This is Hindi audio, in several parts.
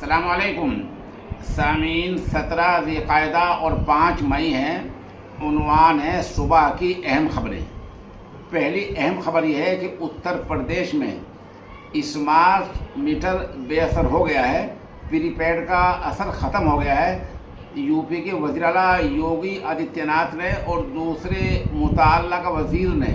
अस्सलाम वालेकुम सामीन। 17 ज़िलक़ाइदा और 5 मई है। उन्वान है सुबह की अहम खबरें। पहली अहम खबर यह है कि उत्तर प्रदेश में स्मार्ट मीटर बेअसर हो गया है। प्रीपेड का असर ख़त्म हो गया है। यूपी के वज़ीर आला योगी आदित्यनाथ ने और दूसरे मुतल्लिक़ वज़ीर ने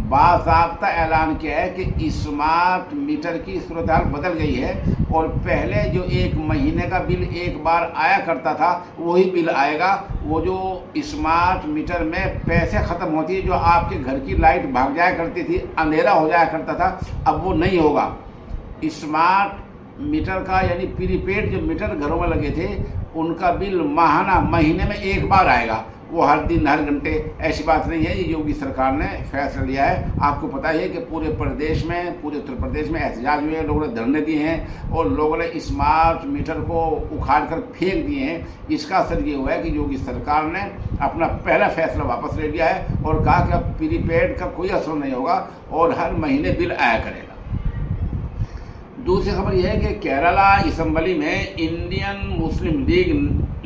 बाज़ाब्ता ऐलान किया है कि स्मार्ट मीटर की सूरत हाल बदल गई है और पहले जो 1 महीने का बिल एक बार आया करता था वही बिल आएगा। वो जो स्मार्ट मीटर में पैसे ख़त्म होती है, जो आपके घर की लाइट भाग जाया करती थी, अंधेरा हो जाया करता था, अब वो नहीं होगा। स्मार्ट मीटर का यानी प्रीपेड जो मीटर घरों में लगे थे उनका बिल माहाना महीने में एक बार आएगा। वो हर दिन हर घंटे ऐसी बात नहीं है। ये योगी सरकार ने फैसला लिया है। आपको पता है कि पूरे प्रदेश में, पूरे उत्तर प्रदेश में एहतजाज हुए हैं, लोगों ने धरने दिए हैं और लोगों ने स्मार्ट मीटर को उखाड़ कर फेंक दिए हैं। इसका असर ये हुआ है कि योगी सरकार ने अपना पहला फैसला वापस ले लिया है और कहा कि अब प्रीपेड का कोई असर नहीं होगा और हर महीने बिल आया करेगा। दूसरी खबर यह है कि केरला असम्बली में इंडियन मुस्लिम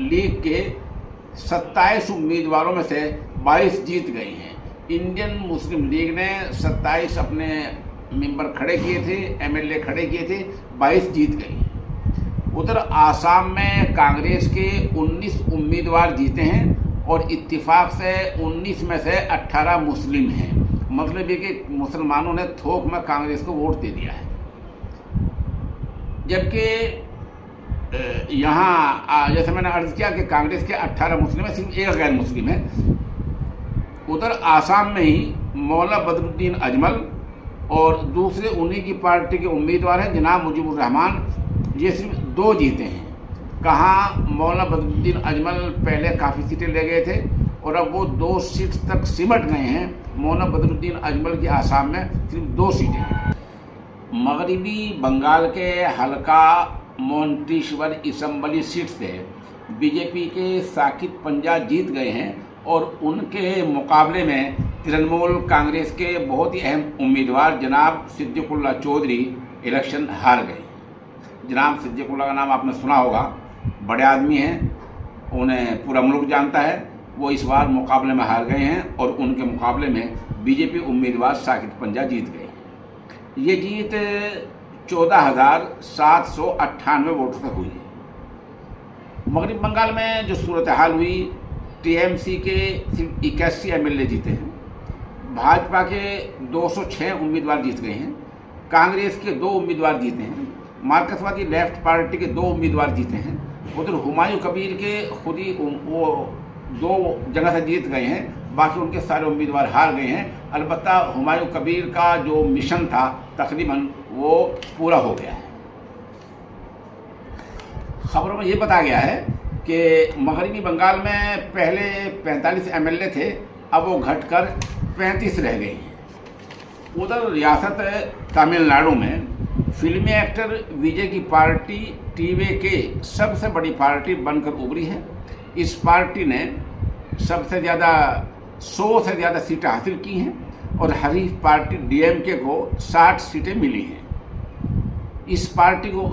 लीग के 27 उम्मीदवारों में से 22 जीत गई हैं। इंडियन मुस्लिम लीग ने 27 अपने मेंबर खड़े किए थे, एमएलए खड़े किए थे, 22 जीत गई। उधर आसाम में कांग्रेस के 19 उम्मीदवार जीते हैं और इत्तिफाक से 19 में से 18 मुस्लिम हैं। मतलब ये कि मुसलमानों ने थोक में कांग्रेस को वोट दे दिया है। जबकि यहाँ जैसे मैंने अर्ज किया कि कांग्रेस के 18 मुस्लिम है, सिर्फ एक गैर मुस्लिम है। उधर आसाम में ही मौला बदरुद्दीन अजमल और दूसरे उन्हीं की पार्टी के उम्मीदवार हैं जनाब मुजीबुर रहमान, ये सिर्फ 2 जीते हैं। कहाँ मौला बदरुद्दीन अजमल पहले काफ़ी सीटें ले गए थे और अब वो 2 सीट तक सिमट गए हैं। मौला बदरुद्दीन अजमल की आसाम में सिर्फ 2 सीटें हैं। मगरबी बंगाल के हल्का मोंटेश्वर असम्बली सीट से बीजेपी के साकिब पंजा जीत गए हैं और उनके मुकाबले में तृणमूल कांग्रेस के बहुत ही अहम उम्मीदवार जनाब सिद्दीकुल्ला चौधरी इलेक्शन हार गए। जनाब सिद्दीकुल्ला का नाम आपने सुना होगा, बड़े आदमी हैं, उन्हें पूरा मुल्क जानता है। वो इस बार मुकाबले में हार गए हैं और उनके मुकाबले में बीजेपी उम्मीदवार साकिब पंजा जीत गए। ये जीत 14,798 वोटों से हुई है। मगरबी बंगाल में जो सूरत हाल हुई, टीएमसी के सिर्फ 81 एमएलए जीते हैं, भाजपा के 206 उम्मीदवार जीत गए हैं, कांग्रेस के 2 उम्मीदवार जीते हैं, मार्क्सवादी लेफ्ट पार्टी के 2 उम्मीदवार जीते हैं। उधर हुमायूं कबीर के खुद ही वो 2 जगह से जीत गए हैं, बाकी उनके सारे उम्मीदवार हार गए हैं। अलबत्ता हुमायूं कबीर का जो मिशन था तकरीबन वो पूरा हो गया है। खबरों में ये बताया गया है कि मगरबी बंगाल में पहले 45 एमएलए थे, अब वो घटकर 35 रह गए हैं। उधर रियासत तमिलनाडु में फिल्मी एक्टर विजय की पार्टी टीवीके सबसे बड़ी पार्टी बनकर उभरी है। इस पार्टी ने सबसे ज़्यादा 100 से ज़्यादा सीटें हासिल की हैं और हरीफ पार्टी डीएमके को 60 सीटें मिली हैं। इस पार्टी को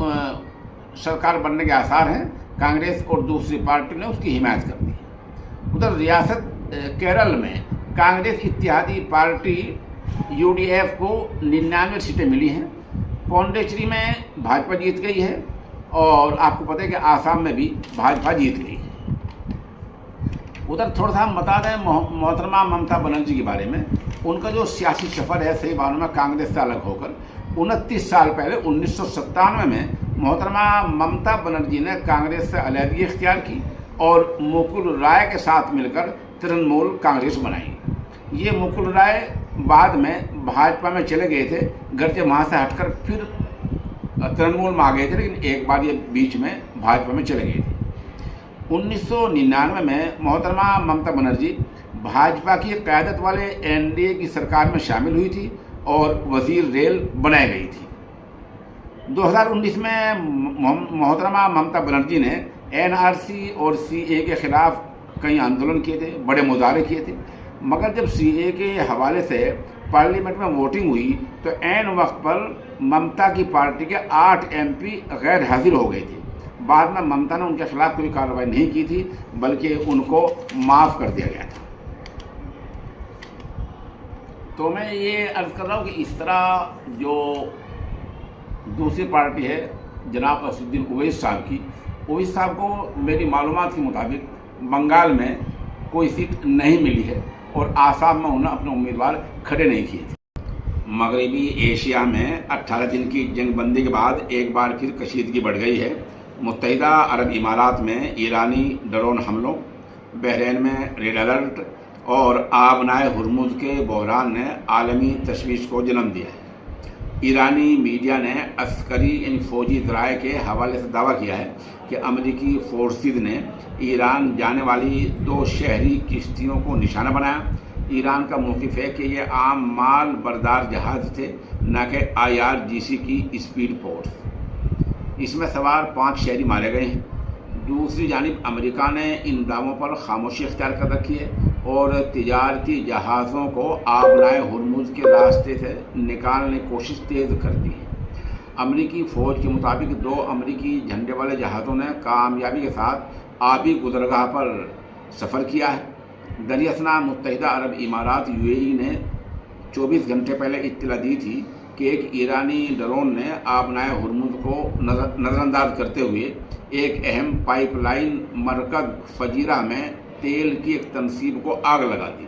सरकार बनने के आसार हैं। कांग्रेस और दूसरी पार्टी ने उसकी हिमायत कर दी। उधर रियासत केरल में कांग्रेस इत्तेहादी पार्टी यूडीएफ को 99 सीटें मिली हैं। पौंडीचेरी में भाजपा जीत गई है और आपको पता है कि आसाम में भी भाजपा जीत गई है। उधर थोड़ा सा हम बता दें मोहतरमा ममता बनर्जी के बारे में। उनका जो सियासी सफ़र है सही मानों में कांग्रेस से अलग होकर 29 साल पहले 1997 में मोहतरमा ममता बनर्जी ने कांग्रेस से अलहदगी इख्तियार की और मुकुल राय के साथ मिलकर तृणमूल कांग्रेस बनाई। ये मुकुल राय बाद में भाजपा में चले गए थे, गर्जे वहाँ से हटकर फिर तृणमूल में आ गए थे, लेकिन एक बार ये बीच में भाजपा में चले गए थे। 1999 में मोहतरमा ममता बनर्जी भाजपा की क़यादत वाले एनडीए की सरकार में शामिल हुई थी और वज़ीर रेल बनाई गई थी। 2019 में मोहतरमा ममता बनर्जी ने एनआरसी और सीए के ख़िलाफ़ कई आंदोलन किए थे, बड़े मुजाहरे किए थे, मगर जब सीए के हवाले से पार्लियामेंट में वोटिंग हुई तो ऐन वक्त पर ममता की पार्टी के 8 एमपी गैर हाजिर हो गए थे। बाद में ममता ने उनके खिलाफ कोई कार्रवाई नहीं की थी, बल्कि उनको माफ़ कर दिया गया था। तो मैं ये अर्ज़ कर रहा हूँ कि इस तरह जो दूसरी पार्टी है जनाब असदुद्दीन ओवैसी साहब की, ओवैसी साहब को मेरी मालूमात के मुताबिक बंगाल में कोई सीट नहीं मिली है और आसाम में उन्होंने अपने उम्मीदवार खड़े नहीं किए थे। मगरबी एशिया में 18 दिन की जंगबंदी के बाद एक बार फिर कशीदगी बढ़ गई है। मुत्तहिदा अरब इमारात में ईरानी ड्रोन हमलों, बहरीन में रेड अलर्ट और आबनाए हुर्मुज़ के बहरान ने आलमी तशवीश को जन्म दिया है। ईरानी मीडिया ने अस्करी यानी फ़ौजी ज़राए के हवाले से दावा किया है कि अमेरिकी फोर्सेस ने ईरान जाने वाली 2 शहरी किश्तियों को निशाना बनाया। ईरान का मौक़िफ़ है कि ये आम माल बरदार जहाज़ थे, न कि IRGC की स्पीड फोर्स। इसमें सवार 5 शहरी मारे गए हैं। दूसरी जानिब अमेरिका ने इन दावों पर खामोशी इख्तियार कर रखी है और तिजारती जहाज़ों को आबनाए हुर्मुज़ के रास्ते से निकालने की कोशिश तेज़ कर दी है। अमेरिकी फ़ौज के मुताबिक 2 अमेरिकी झंडे वाले जहाज़ों ने कामयाबी के साथ आबी गुज़रगाह पर सफ़र किया है। दरियासना मुत्तहिदा अरब इमारात UAE ने 24 घंटे पहले इत्तला दी थी कि एक ईरानी ड्रोन ने आबनाए हुर्मुज़ को नज़रअंदाज करते हुए एक अहम पाइपलाइन मरकज़ फजीरा में तेल की एक तनसीब को आग लगा दी,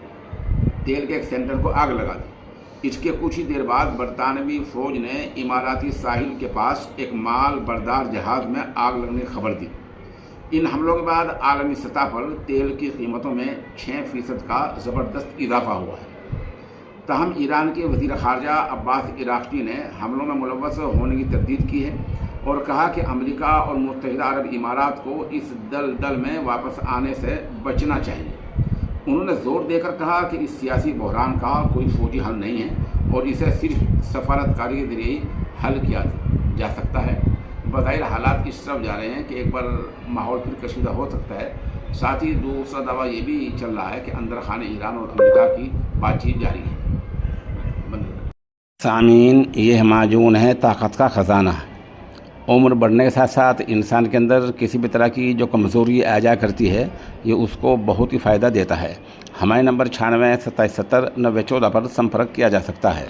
तेल के एक सेंटर को आग लगा दी। इसके कुछ ही देर बाद बरतानवी फ़ौज ने इमाराती साहिल के पास एक माल बरदार जहाज़ में आग लगने की खबर दी। इन हमलों के बाद आलमी सतह पर तेल की कीमतों में 6% का ज़बरदस्त इजाफा हुआ है। तहम ईरान के वज़ीर ख़ारजा अब्बास इराक़ची ने हमलों में मुलव्वस होने की तरदीद की है और कहा कि अमेरिका और मुत्तहिदा अरब इमारात को इस दलदल में वापस आने से बचना चाहिए। उन्होंने ज़ोर देकर कहा कि इस सियासी बहरान का कोई फ़ौजी हल नहीं है और इसे सिर्फ सफारतकारी के ज़रिए ही हल किया जा सकता है। बज़ाहिर हालात इस तरफ जा रहे हैं कि एक बार माहौल फिर कशीदा हो सकता है। साथ ही दूसरा दावा ये भी चल रहा है कि अंदर खाने ईरान और अमेरिका की बातचीत जारी है। सामीन, ये माजून है ताकत का ख़जाना। उम्र बढ़ने के साथ साथ इंसान के अंदर किसी भी तरह की जो कमज़ोरी आ जाया करती है, ये उसको बहुत ही फ़ायदा देता है। हमारे नंबर 96 27 70 90 14 पर संपर्क किया जा सकता है।